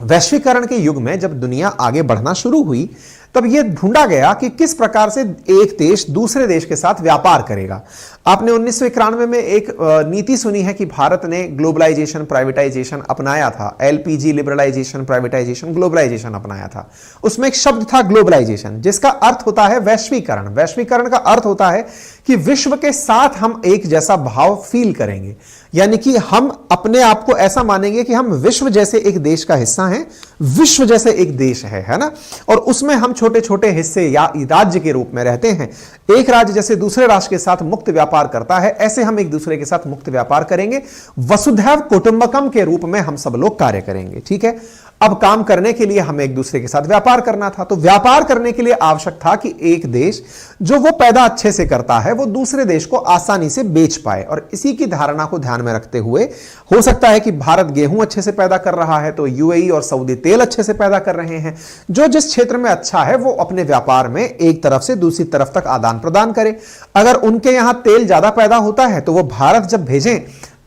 वैश्वीकरण के युग में जब दुनिया आगे बढ़ना शुरू हुई तब यह ढूंढा गया कि किस प्रकार से एक देश दूसरे देश के साथ व्यापार करेगा। आपने 1991 में एक नीति सुनी है कि भारत ने ग्लोबलाइजेशन प्राइवेटाइजेशन अपनाया था, एलपीजी लिबरलाइजेशन प्राइवेटाइजेशन ग्लोबलाइजेशन अपनाया था। उसमें एक शब्द था ग्लोबलाइजेशन, जिसका अर्थ होता है वैश्वीकरण। वैश्वीकरण का अर्थ होता है कि विश्व के साथ हम एक जैसा भाव फील करेंगे, यानी कि हम अपने आप को ऐसा मानेंगे कि हम विश्व जैसे एक देश का हिस्सा हैं, विश्व जैसे एक देश है ना, और उसमें हम छोटे छोटे हिस्से या राज्य के रूप में रहते हैं। एक राज्य जैसे दूसरे राष्ट्र के साथ मुक्त व्यापार करता है, ऐसे हम एक दूसरे के साथ मुक्त व्यापार करेंगे। वसुधैव कुटुंबकम के रूप में हम सब लोग कार्य करेंगे। ठीक है, अब काम करने के लिए हमें एक दूसरे के साथ व्यापार करना था, तो व्यापार करने के लिए आवश्यक था कि एक देश जो वो पैदा अच्छे से करता है वो दूसरे देश को आसानी से बेच पाए। और इसी की धारणा को ध्यान में रखते हुए हो सकता है कि भारत गेहूं अच्छे से पैदा कर रहा है तो यूएई और सऊदी तेल अच्छे से पैदा कर रहे हैं। जो जिस क्षेत्र में अच्छा है वो अपने व्यापार में एक तरफ से दूसरी तरफ तक आदान प्रदान करे। अगर उनके यहां तेल ज्यादा पैदा होता है तो वो भारत जब भेजें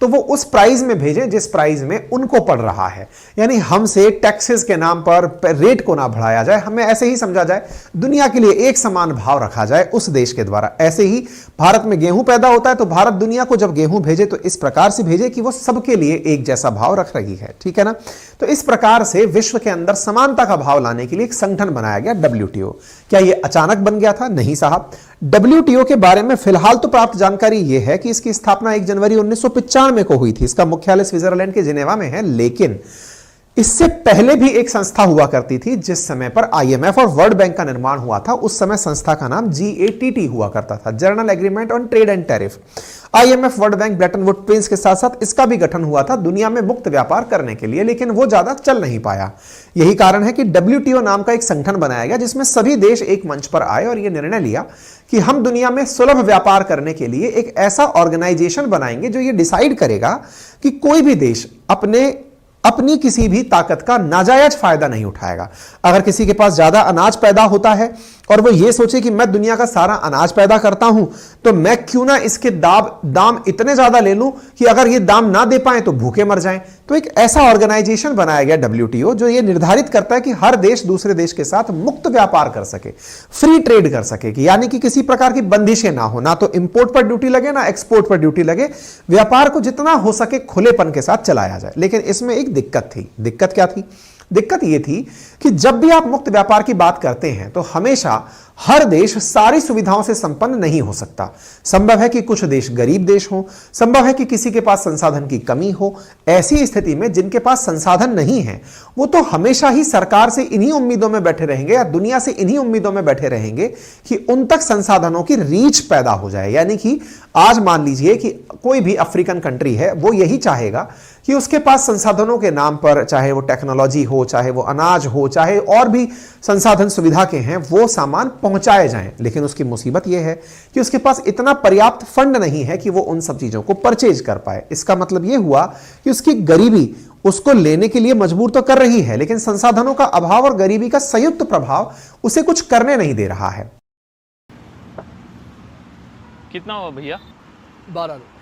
तो वो उस प्राइस में भेजें जिस प्राइस में उनको पड़ रहा है, यानी हमसे टैक्सेस के नाम पर रेट को ना बढ़ाया जाए, हमें ऐसे ही समझा जाए, दुनिया के लिए एक समान भाव रखा जाए उस देश के द्वारा। ऐसे ही भारत में गेहूं पैदा होता है तो भारत दुनिया को जब गेहूं भेजे तो इस प्रकार से भेजे कि वो सबके लिए एक जैसा भाव रख रही है। ठीक है ना, तो इस प्रकार से विश्व के अंदर समानता का भाव लाने के लिए एक संगठन बनाया गया WTO। क्या यह अचानक बन गया था? नहीं साहब। WTO के बारे में फिलहाल तो प्राप्त जानकारी यह है कि इसकी स्थापना 1 जनवरी 1995 को हुई थी। इसका मुख्यालय स्विट्जरलैंड के जिनेवा में है, लेकिन इससे पहले भी एक संस्था हुआ करती थी जिस समय पर IMF और वर्ल्ड बैंक का निर्माण हुआ था। उस समय संस्था का नाम GATT हुआ करता था, general agreement on trade and tariff. IMF, world bank, Bretton Woods twins के साथ साथ इसका भी गठन हुआ था दुनिया में मुक्त व्यापार करने के लिए, लेकिन वो ज्यादा चल नहीं पाया। यही कारण है कि WTO नाम का एक संगठन बनाया गया जिसमें सभी देश एक मंच पर आए और यह निर्णय लिया कि हम दुनिया में सुलभ व्यापार करने के लिए एक ऐसा ऑर्गेनाइजेशन बनाएंगे जो ये डिसाइड करेगा कि कोई भी देश अपनी किसी भी ताकत का नाजायज फायदा नहीं उठाएगा। अगर किसी के पास ज्यादा अनाज पैदा होता है और वो ये सोचे कि मैं दुनिया का सारा अनाज पैदा करता हूं तो मैं क्यों ना इसके दाम इतने ज्यादा ले लूं कि अगर ये दाम ना दे पाए तो भूखे मर जाएं। तो एक ऐसा ऑर्गेनाइजेशन बनाया गया WTO जो ये निर्धारित करता है कि हर देश दूसरे देश के साथ मुक्त व्यापार कर सके, फ्री ट्रेड कर सके, कि यानी कि किसी प्रकार की बंदिशें ना हो, ना तो इंपोर्ट पर ड्यूटी लगे ना एक्सपोर्ट पर ड्यूटी लगे। व्यापार को जितना हो सके खुलेपन के साथ चलाया जाए। लेकिन इसमें एक दिक्कत थी। दिक्कत क्या थी? दिक्कत यह थी कि जब भी आप मुक्त व्यापार की बात करते हैं तो हमेशा हर देश सारी सुविधाओं से संपन्न नहीं हो सकता। संभव है कि कुछ देश गरीब देश हों, संभव है कि किसी के पास संसाधन की कमी हो। ऐसी स्थिति में जिनके पास संसाधन नहीं है वो तो हमेशा ही सरकार से इन्हीं उम्मीदों में बैठे रहेंगे या दुनिया से इन्हीं उम्मीदों में बैठे रहेंगे कि उन तक संसाधनों की रीच पैदा हो जाए। यानी कि आज मान लीजिए कि कोई भी अफ्रीकन कंट्री है, वो यही चाहेगा कि उसके पास संसाधनों के नाम पर, चाहे वो टेक्नोलॉजी हो, चाहे वो अनाज हो, चाहे और भी संसाधन सुविधा के हैं, वो सामान पहुंचाए जाएं। लेकिन उसकी मुसीबत यह है कि उसके पास इतना पर्याप्त फंड नहीं है कि वो उन सब चीजों को परचेज कर पाए। इसका मतलब यह हुआ कि उसकी गरीबी उसको लेने के लिए मजबूर तो कर रही है, लेकिन संसाधनों का अभाव और गरीबी का संयुक्त प्रभाव उसे कुछ करने नहीं दे रहा है। कितना हुआ भैया? 12 रुपए।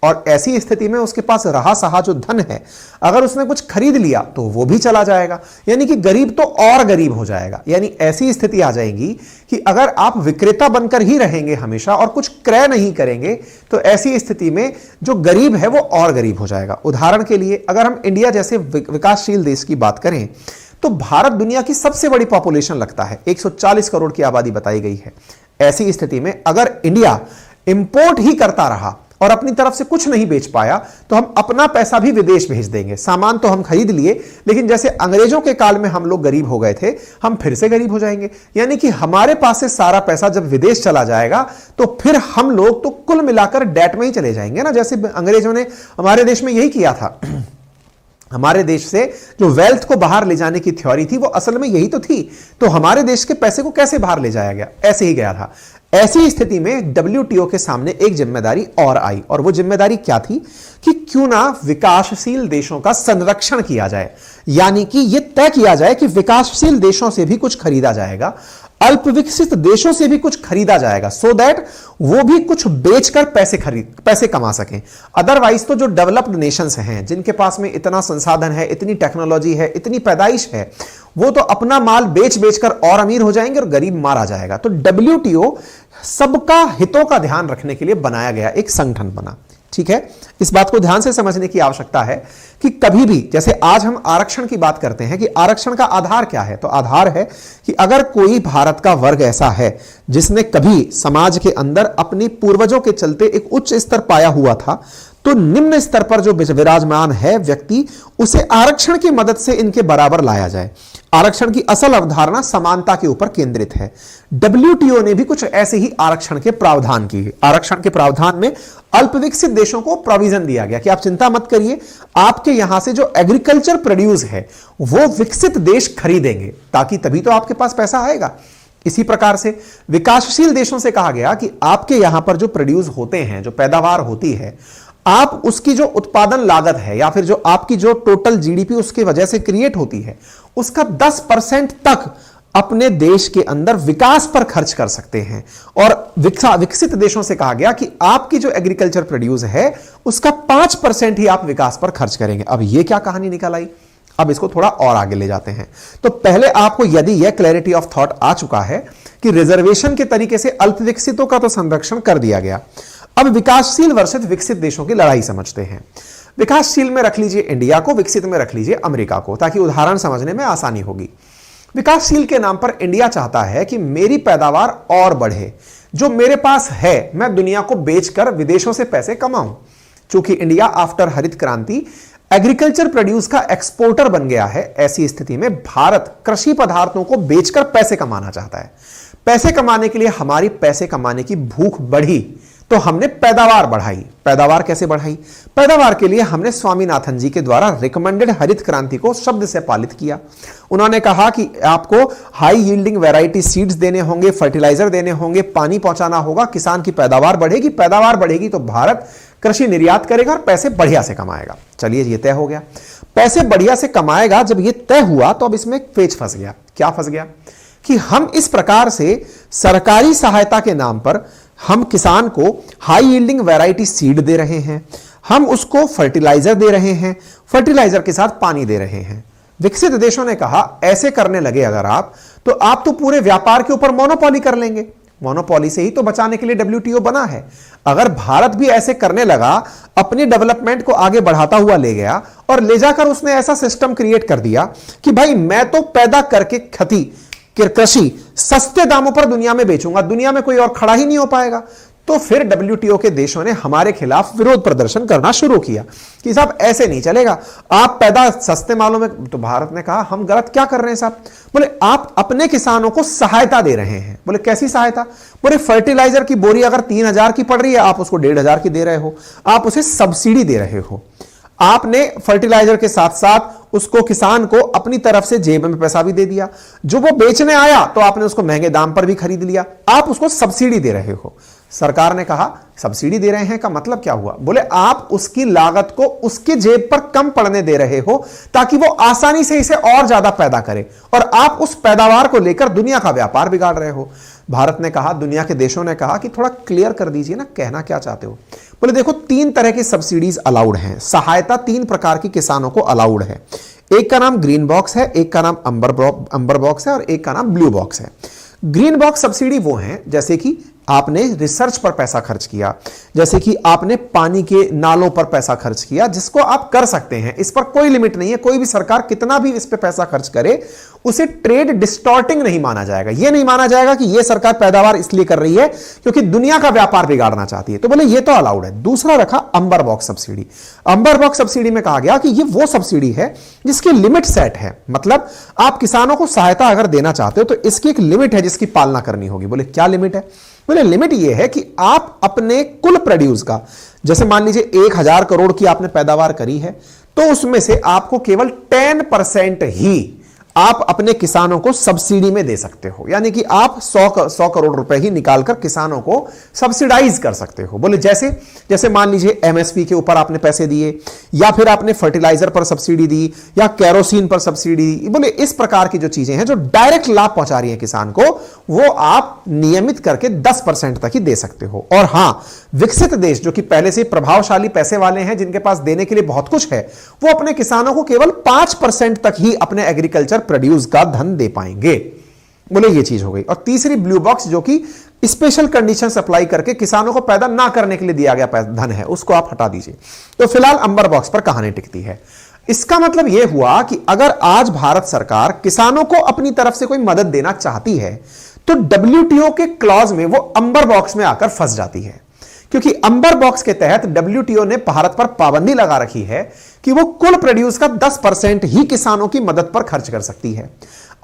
और ऐसी स्थिति में उसके पास रहा सहा जो धन है, अगर उसने कुछ खरीद लिया तो वो भी चला जाएगा, यानी कि गरीब तो और गरीब हो जाएगा। यानी ऐसी स्थिति आ जाएगी कि अगर आप विक्रेता बनकर ही रहेंगे हमेशा और कुछ क्रय नहीं करेंगे तो ऐसी स्थिति में जो गरीब है वो और गरीब हो जाएगा। उदाहरण के लिए अगर हम इंडिया जैसे विकासशील देश की बात करें तो भारत दुनिया की सबसे बड़ी पॉपुलेशन लगता है, 140 करोड़ की आबादी बताई गई है। ऐसी स्थिति में अगर इंडिया इंपोर्ट ही करता रहा और अपनी तरफ से कुछ नहीं बेच पाया तो हम अपना पैसा भी विदेश भेज देंगे। सामान तो हम खरीद लिए, लेकिन जैसे अंग्रेजों के काल में हम लोग गरीब हो गए थे, हम फिर से गरीब हो जाएंगे। यानी कि हमारे पास से सारा पैसा जब विदेश चला जाएगा तो फिर हम लोग तो कुल मिलाकर डेट में ही चले जाएंगे ना। जैसे अंग्रेजों ने हमारे देश में यही किया था। हमारे देश से जो वेल्थ को बाहर ले जाने की थ्योरी थी वो असल में यही तो थी। तो हमारे देश के पैसे को कैसे बाहर ले जाया गया? ऐसे ही गया था। ऐसी स्थिति में WTO के सामने एक जिम्मेदारी और आई, और वो जिम्मेदारी क्या थी कि क्यों ना विकासशील देशों का संरक्षण किया जाए। यानी कि यह तय किया जाए कि विकासशील देशों से भी कुछ खरीदा जाएगा। अल्प विकसित देशों से भी कुछ खरीदा जाएगा, सो दैट वो भी कुछ बेचकर पैसे कमा सकें। अदरवाइज तो जो डेवलप्ड नेशंस हैं, जिनके पास में इतना संसाधन है, इतनी टेक्नोलॉजी है, इतनी पैदाइश है, वो तो अपना माल बेच बेचकर और अमीर हो जाएंगे और गरीब मारा जाएगा। तो WTO सबका हितों का ध्यान रखने के लिए बनाया गया एक संगठन बना। ठीक है, इस बात को ध्यान से समझने की आवश्यकता है कि कभी भी, जैसे आज हम आरक्षण की बात करते हैं कि आरक्षण का आधार क्या है, तो आधार है कि अगर कोई भारत का वर्ग ऐसा है जिसने कभी समाज के अंदर अपने पूर्वजों के चलते एक उच्च स्तर पाया हुआ था, तो निम्न स्तर पर जो विराजमान है व्यक्ति, उसे आरक्षण की मदद से इनके बराबर लाया जाए। आरक्षण की असल अवधारणा समानता के ऊपर केंद्रित है। WTO ने भी कुछ ऐसे ही आरक्षण के प्रावधान किए। आरक्षण के प्रावधान में अल्प विकसित देशों को प्रोविजन दिया गया कि आप चिंता मत करिए, आपके यहां से जो एग्रीकल्चर प्रोड्यूस है वो विकसित देश खरीदेंगे, ताकि तभी तो आपके पास पैसा आएगा। इसी प्रकार से विकासशील देशों से कहा गया कि आपके यहां पर जो प्रोड्यूस होते हैं, जो पैदावार होती है, आप उसकी जो उत्पादन लागत है या फिर जो आपकी जो टोटल GDP उसकी वजह से क्रिएट होती है, उसका 10% तक अपने देश के अंदर विकास पर खर्च कर सकते हैं। और विकसित देशों से कहा गया कि आपकी जो एग्रीकल्चर प्रोड्यूस है उसका 5% ही आप विकास पर खर्च करेंगे। अब यह क्या कहानी निकल आई, अब इसको थोड़ा और आगे ले जाते हैं। तो पहले आपको यदि यह क्लैरिटी ऑफ थॉट आ चुका है कि रिजर्वेशन के तरीके से अल्प विकसितों का तो संरक्षण कर दिया गया, अब विकासशील वर्सेस विकसित देशों की लड़ाई समझते हैं। विकासशील में रख लीजिए इंडिया को, विकसित में रख लीजिए अमेरिका को, ताकि उदाहरण समझने में आसानी होगी। विकासशील के नाम पर इंडिया चाहता है कि मेरी पैदावार और बढ़े, जो मेरे पास है मैं दुनिया को बेचकर विदेशों से पैसे कमाऊं। चूंकि इंडिया आफ्टर हरित क्रांति एग्रीकल्चर प्रोड्यूस का एक्सपोर्टर बन गया है, ऐसी स्थिति में भारत कृषि पदार्थों को बेचकर पैसे कमाना चाहता है। पैसे कमाने के लिए हमारी पैसे कमाने की भूख बढ़ी तो हमने पैदावार बढ़ाई। पैदावार कैसे बढ़ाई? पैदावार के लिए हमने स्वामीनाथन जी के द्वारा रिकमेंडेड हरित क्रांति को शब्द से पालित किया। उन्होंने कहा कि आपको हाई यील्डिंग वैरायटी सीड्स देने होंगे, फर्टिलाइजर देने होंगे, पानी पहुंचाना होगा, किसान की पैदावार बढ़ेगी। पैदावार बढ़ेगी तो भारत कृषि निर्यात करेगा और पैसे बढ़िया से कमाएगा। चलिए, ये तय हो गया। पैसे बढ़िया से कमाएगा, जब ये तय हुआ तो अब इसमें एक पेच फंस गया। क्या फंस गया? कि हम इस प्रकार से सरकारी सहायता के नाम पर हम किसान को हाई यील्डिंग वैरायटी सीड दे रहे हैं, हम उसको फर्टिलाइजर दे रहे हैं, फर्टिलाइजर के साथ पानी दे रहे हैं। विकसित देशों ने कहा ऐसे करने लगे अगर आप तो पूरे व्यापार के ऊपर मोनोपोली कर लेंगे। मोनोपोली से ही तो बचाने के लिए WTO बना है। अगर भारत भी ऐसे करने लगा, अपनी डेवलपमेंट को आगे बढ़ाता हुआ ले गया और ले जाकर उसने ऐसा सिस्टम क्रिएट कर दिया कि भाई मैं तो पैदा करके कृषि सस्ते दामों पर दुनिया में बेचूंगा, दुनिया में कोई और खड़ा ही नहीं हो पाएगा, तो फिर WTO के देशों ने हमारे खिलाफ विरोध प्रदर्शन करना शुरू किया कि साहब ऐसे नहीं चलेगा, आप पैदा सस्ते मालों में। तो भारत ने कहा हम गलत क्या कर रहे हैं साहब? बोले आप अपने किसानों को सहायता दे रहे हैं। बोले कैसी सहायता? बोले फर्टिलाइजर की बोरी अगर 3000 की पड़ रही है, आप उसको 1500 की दे रहे हो, आप उसे सब्सिडी दे रहे हो। आपने फर्टिलाइजर के साथ साथ उसको किसान को अपनी तरफ से जेब में पैसा भी दे दिया। जो वो बेचने आया तो आपने उसको महंगे दाम पर भी खरीद लिया, आप उसको सब्सिडी दे रहे हो। सरकार ने कहा सब्सिडी दे रहे हैं का मतलब क्या हुआ? बोले आप उसकी लागत को उसके जेब पर कम पड़ने दे रहे हो ताकि वो आसानी से इसे और ज्यादा पैदा करे, और आप उस पैदावार को लेकर दुनिया का व्यापार बिगाड़ रहे हो। भारत ने कहा, दुनिया के देशों ने कहा कि थोड़ा क्लियर कर दीजिए ना, कहना क्या चाहते हो? बोले देखो 3 तरह की सब्सिडीज अलाउड हैं, सहायता 3 प्रकार की किसानों को अलाउड है। एक का नाम ग्रीन बॉक्स है, एक का नाम अंबर बॉक्स है और एक का नाम ब्लू बॉक्स है। ग्रीन बॉक्स सब्सिडी वो हैं जैसे कि आपने रिसर्च पर पैसा खर्च किया, जैसे कि आपने पानी के नालों पर पैसा खर्च किया, जिसको आप कर सकते हैं, इस पर कोई लिमिट नहीं है। कोई भी सरकार कितना भी इस पर पैसा खर्च करे उसे ट्रेड डिस्टॉर्टिंग नहीं माना जाएगा। यह नहीं माना जाएगा कि यह सरकार पैदावार इसलिए कर रही है क्योंकि दुनिया का व्यापार बिगाड़ना चाहती है। तो बोले ये तो अलाउड है। दूसरा रखा अंबर बॉक्स सब्सिडी। अंबर बॉक्स सब्सिडी में कहा गया कि यह वो सब्सिडी है जिसकी लिमिट सेट है, मतलब आप किसानों को सहायता अगर देना चाहते हो तो इसकी एक लिमिट है जिसकी पालना करनी होगी। बोले क्या लिमिट है? बोले लिमिट यह है कि आप अपने कुल प्रोड्यूस का, जैसे मान लीजिए 1000 करोड़ की आपने पैदावार करी है, तो उसमें से आपको केवल 10% ही आप अपने किसानों को सब्सिडी में दे सकते हो, यानी कि आप 100 करोड़ रुपए ही निकालकर किसानों को सब्सिडाइज कर सकते हो। बोले जैसे जैसे मान लीजिए एमएसपी के ऊपर आपने पैसे दिए, या फिर आपने फर्टिलाइजर पर सब्सिडी दी, या केरोसिन पर सब्सिडी दी। बोले इस प्रकार की जो चीजें हैं जो डायरेक्ट लाभ पहुंचा रही है किसान को, वो आप नियमित करके 10% तक ही दे सकते हो। और हां, विकसित देश जो कि पहले से प्रभावशाली पैसे वाले हैं, जिनके पास देने के लिए बहुत कुछ है, वो अपने किसानों को केवल 5% तक ही अपने एग्रीकल्चर प्रोड्यूस का धन दे पाएंगे। बोले ये चीज हो गई। और तीसरी ब्लू बॉक्स, जो कि स्पेशल कंडीशंस अप्लाई करके किसानों को पैदा ना करने के लिए दिया गया धन है, उसको आप हटा दीजिए। तो फिलहाल अंबर बॉक्स पर कहानी टिकती है। इसका मतलब यह हुआ कि अगर आज भारत सरकार किसानों को अपनी तरफ से कोई मदद देना चाहती है, तो डब्ल्यूटीओ के क्लॉज में वो अंबर बॉक्स में आकर फंस जाती है, क्योंकि अंबर बॉक्स के तहत डब्ल्यूटीओ ने भारत पर पाबंदी लगा रखी है कि वो कुल प्रोड्यूस का 10% ही किसानों की मदद पर खर्च कर सकती है।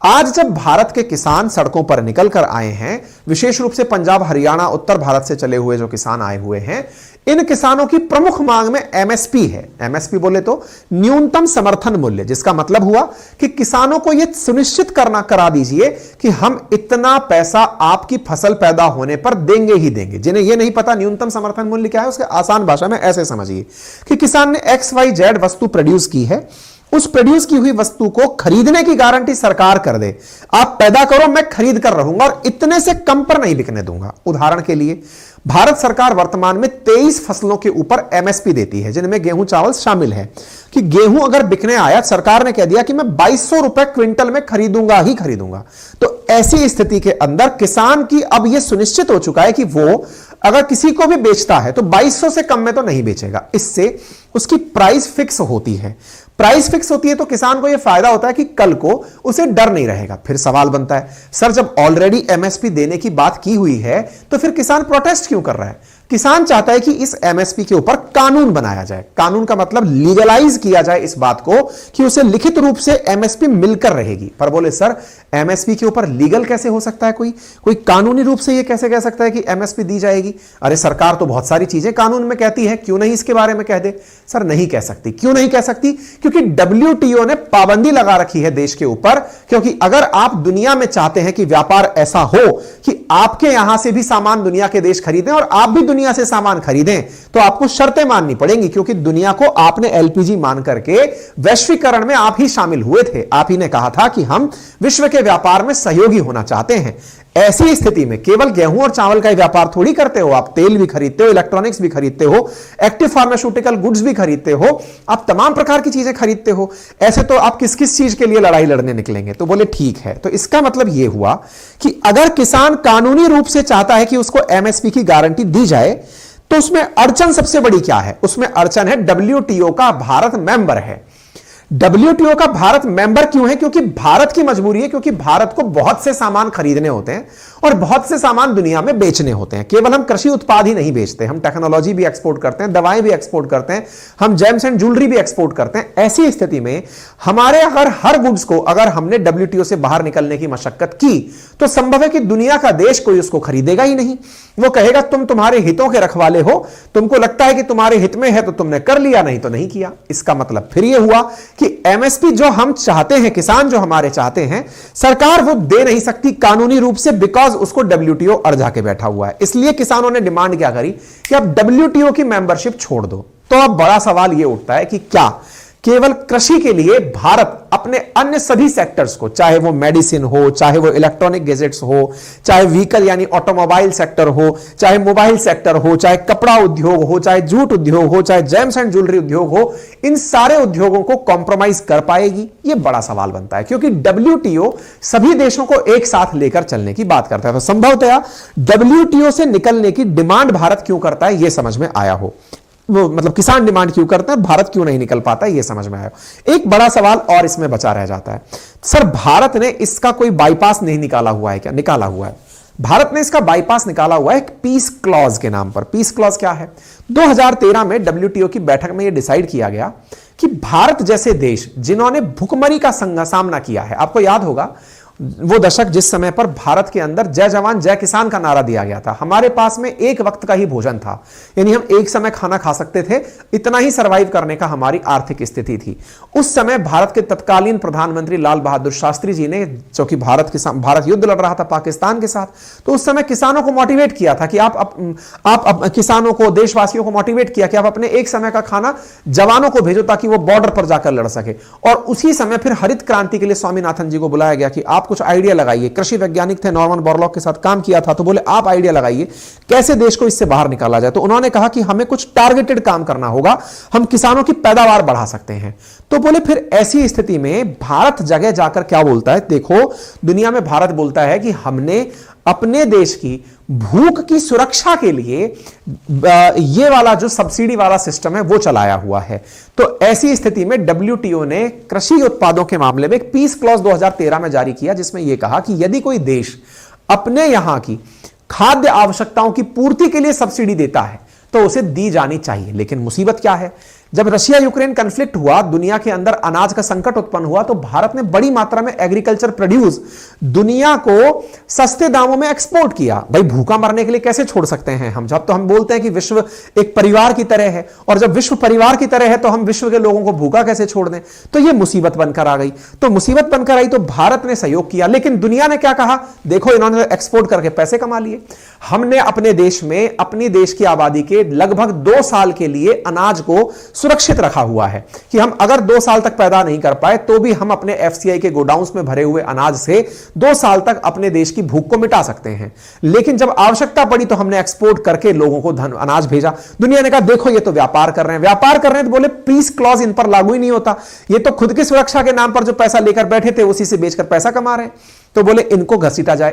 आज जब भारत के किसान सड़कों पर निकल कर आए हैं, विशेष रूप से पंजाब, हरियाणा, उत्तर भारत से चले हुए जो किसान आए हुए हैं, इन किसानों की प्रमुख मांग में एमएसपी है। एमएसपी बोले तो न्यूनतम समर्थन मूल्य, जिसका मतलब हुआ कि किसानों को यह सुनिश्चित करा दीजिए कि हम इतना पैसा आपकी फसल पैदा होने पर देंगे ही देंगे। जिन्हें यह नहीं पता न्यूनतम समर्थन मूल्य क्या है, उसके आसान भाषा में ऐसे समझिए कि किसान ने XYZ वस्तु प्रोड्यूस की है, उस प्रोड्यूस की हुई वस्तु को खरीदने की गारंटी सरकार कर दे। आप पैदा करो, मैं खरीद कर रहूंगा और इतने से कम पर नहीं बिकने दूंगा। उदाहरण के लिए भारत सरकार वर्तमान में 23 फसलों के ऊपर एमएसपी देती है, जिनमें गेहूं चावल शामिल है। कि गेहूं अगर बिकने आया, सरकार ने कह दिया कि मैं 2200 रुपए क्विंटल में खरीदूंगा ही खरीदूंगा। तो ऐसी स्थिति के अंदर किसान की अब यह सुनिश्चित हो चुका है कि वो अगर किसी को भी बेचता है तो 2200 से कम में तो नहीं बेचेगा। इससे उसकी प्राइस फिक्स होती है। प्राइस फिक्स होती है तो किसान को यह फायदा होता है कि कल को उसे डर नहीं रहेगा। फिर सवाल बनता है, सर जब ऑलरेडी एमएसपी देने की बात की हुई है तो फिर किसान प्रोटेस्ट क्यों कर रहा है? किसान चाहता है कि इस एमएसपी के ऊपर कानून बनाया जाए। कानून का मतलब लीगलाइज किया जाए इस बात को कि उसे लिखित रूप से एमएसपी मिलकर रहेगी। पर बोले सर एमएसपी के ऊपर लीगल कैसे हो सकता है? कोई कानूनी रूप से यह कैसे कह सकता है कि एमएसपी दी जाएगी? अरे सरकार तो बहुत सारी चीजें कानून में कहती है, क्यों नहीं इसके बारे में कह दे? सर नहीं कह सकती। क्यों नहीं कह सकती? क्योंकि डब्ल्यूटीओ ने पाबंदी लगा रखी है देश के ऊपर। क्योंकि अगर आप दुनिया में चाहते हैं कि व्यापार ऐसा हो कि आपके यहां से भी सामान दुनिया के देश खरीदें और आप भी दुनिया से सामान खरीदें, तो आपको शर्तें माननी पड़ेंगी। क्योंकि दुनिया को आपने एलपीजी मान करके वैश्वीकरण में आप ही शामिल हुए थे। आप ही ने कहा था कि हम विश्व के व्यापार में सहयोगी होना चाहते हैं। ऐसी स्थिति में केवल गेहूं और चावल का ही व्यापार थोड़ी करते हो, आप तेल भी खरीदते हो, इलेक्ट्रॉनिक्स भी खरीदते हो, एक्टिव फार्मास्यूटिकल गुड्स भी खरीदते हो, आप तमाम प्रकार की चीजें खरीदते हो। ऐसे तो आप किस किस चीज के लिए लड़ाई लड़ने निकलेंगे? तो बोले ठीक है। तो इसका मतलब यह हुआ कि अगर किसान कानूनी रूप से चाहता है कि उसको एमएसपी की गारंटी दी जाए, तो उसमें अड़चन सबसे बड़ी क्या है? उसमें अड़चन है डब्ल्यूटीओ का भारत मेंबर है। डब्ल्यूटीओ का भारत मेंबर क्यों है? क्योंकि भारत की मजबूरी है, क्योंकि भारत को बहुत से सामान खरीदने होते हैं और बहुत से सामान दुनिया में बेचने होते हैं। केवल हम कृषि उत्पाद ही नहीं बेचते, हम टेक्नोलॉजी भी एक्सपोर्ट करते हैं, दवाएं भी एक्सपोर्ट करते हैं, हम जेम्स एंड ज्वेलरी भी एक्सपोर्ट करते हैं। ऐसी स्थिति में हमारे अगर हर गुड्स को अगर हमने डब्ल्यूटीओ से बाहर निकलने की मशक्कत की, तो संभव है कि दुनिया का देश कोई उसको खरीदेगा ही नहीं। वो कहेगा तुम तुम्हारे हितों के रखवाले हो, तुमको लगता है कि तुम्हारे हित में है तो तुमने कर लिया, नहीं तो नहीं किया। इसका मतलब फिर यह हुआ कि एमएसपी जो हम चाहते हैं, किसान जो हमारे चाहते हैं, सरकार वो दे नहीं सकती कानूनी रूप से, बिकॉज उसको डब्ल्यूटीओ अड़जा के बैठा हुआ है। इसलिए किसानों ने डिमांड क्या करी कि अब डब्ल्यूटीओ की मेंबरशिप छोड़ दो। तो अब बड़ा सवाल यह उठता है कि क्या केवल कृषि के लिए भारत अपने अन्य सभी सेक्टर्स को, चाहे वो मेडिसिन हो, चाहे वो इलेक्ट्रॉनिक गैजेट्स हो, चाहे व्हीकल यानी ऑटोमोबाइल सेक्टर हो, चाहे मोबाइल सेक्टर हो, चाहे कपड़ा उद्योग हो, चाहे जूट उद्योग हो, चाहे जेम्स एंड ज्वेलरी उद्योग हो, इन सारे उद्योगों को कॉम्प्रोमाइज कर पाएगी? ये बड़ा सवाल बनता है, क्योंकि डब्ल्यूटीओ सभी देशों को एक साथ लेकर चलने की बात करता है। तो संभवतया डब्ल्यूटीओ से निकलने की डिमांड भारत क्यों करता है, यह समझ में आया हो। वो मतलब किसान डिमांड क्यों करते हैं, भारत क्यों नहीं निकल पाता, यह समझ में आया। एक बड़ा सवाल और इसमें बचा रह जाता है, सर भारत ने इसका कोई बाईपास नहीं निकाला हुआ है क्या? निकाला हुआ है। भारत ने इसका बाईपास निकाला हुआ है एक पीस क्लॉज के नाम पर। पीस क्लॉज क्या है? 2013 में डब्ल्यूटीओ की बैठक में यह डिसाइड किया गया कि भारत जैसे देश जिन्होंने भुखमरी का सामना किया है, आपको याद होगा वो दशक जिस समय पर भारत के अंदर जय जवान जय किसान का नारा दिया गया था। हमारे पास में एक वक्त का ही भोजन था, यानी हम एक समय खाना खा सकते थे, इतना ही सरवाइव करने का हमारी आर्थिक स्थिति थी। उस समय भारत के तत्कालीन प्रधानमंत्री लाल बहादुर शास्त्री जी ने, चूंकि भारत युद्ध लड़ रहा था पाकिस्तान के साथ, तो उस समय किसानों को मोटिवेट किया था कि आप किसानों को, देशवासियों को मोटिवेट किया कि आप अपने एक समय का खाना जवानों को भेजो ताकि वो बॉर्डर पर जाकर लड़ सके। और उसी समय फिर हरित क्रांति के लिए स्वामीनाथन जी को बुलाया गया कि आप कुछ आइडिया लगाइए। कृषि वैज्ञानिक थे, नॉर्मन बोरलॉग के साथ काम किया था, तो बोले आप आइडिया लगाइए कैसे देश को इससे बाहर निकाला जाए। तो उन्होंने कहा कि हमें कुछ टारगेटेड काम करना होगा, हम किसानों की पैदावार बढ़ा सकते हैं। तो बोले फिर ऐसी स्थिति में भारत जगह जाकर क्या बोलता है, देखो दुनिया में भारत बोलता है कि हमने अपने देश की भूख की सुरक्षा के लिए ये वाला जो सब्सिडी वाला सिस्टम है वो चलाया हुआ है। तो ऐसी स्थिति में डब्ल्यूटीओ ने कृषि उत्पादों के मामले में एक पीस क्लॉज 2013 में जारी किया, जिसमें यह कहा कि यदि कोई देश अपने यहां की खाद्य आवश्यकताओं की पूर्ति के लिए सब्सिडी देता है तो उसे दी जानी चाहिए। लेकिन मुसीबत क्या है, जब रशिया यूक्रेन कॉन्फ्लिक्ट हुआ, दुनिया के अंदर अनाज का संकट उत्पन्न हुआ, तो भारत ने बड़ी मात्रा में एग्रीकल्चर प्रोड्यूस दुनिया को सस्ते दामों में एक्सपोर्ट किया। भाई भूखा मरने के लिए कैसे छोड़ सकते हैं हम? जब तो हम बोलते हैं कि विश्व एक परिवार की तरह है, और जब विश्व परिवार की तरह है तो हम विश्व के लोगों को भूखा कैसे छोड़ दें? तो यह मुसीबत बनकर आ गई। तो मुसीबत बनकर आई तो भारत ने सहयोग किया, लेकिन दुनिया ने क्या कहा, देखो इन्होंने एक्सपोर्ट करके पैसे कमा लिए। हमने अपने देश में अपनी देश की आबादी के लगभग 2 साल के लिए अनाज को सुरक्षित रखा हुआ है कि हम अगर 2 साल तक पैदा नहीं कर पाए तो भी हम अपने एफसीआई के गोडाउन्स में भरे हुए अनाज से 2 साल तक अपने देश की भूख को मिटा सकते हैं। लेकिन जब आवश्यकता पड़ी तो हमने एक्सपोर्ट करके लोगों को अनाज भेजा। दुनिया ने कहा देखो ये तो व्यापार कर रहे हैं, तो बोले पीस क्लॉज इन पर लागू ही नहीं होता, ये तो खुद की सुरक्षा के नाम पर जो पैसा लेकर बैठे थे उसी से बेचकर पैसा कमा रहे हैं। तो बोले इनको घसीटा जाए।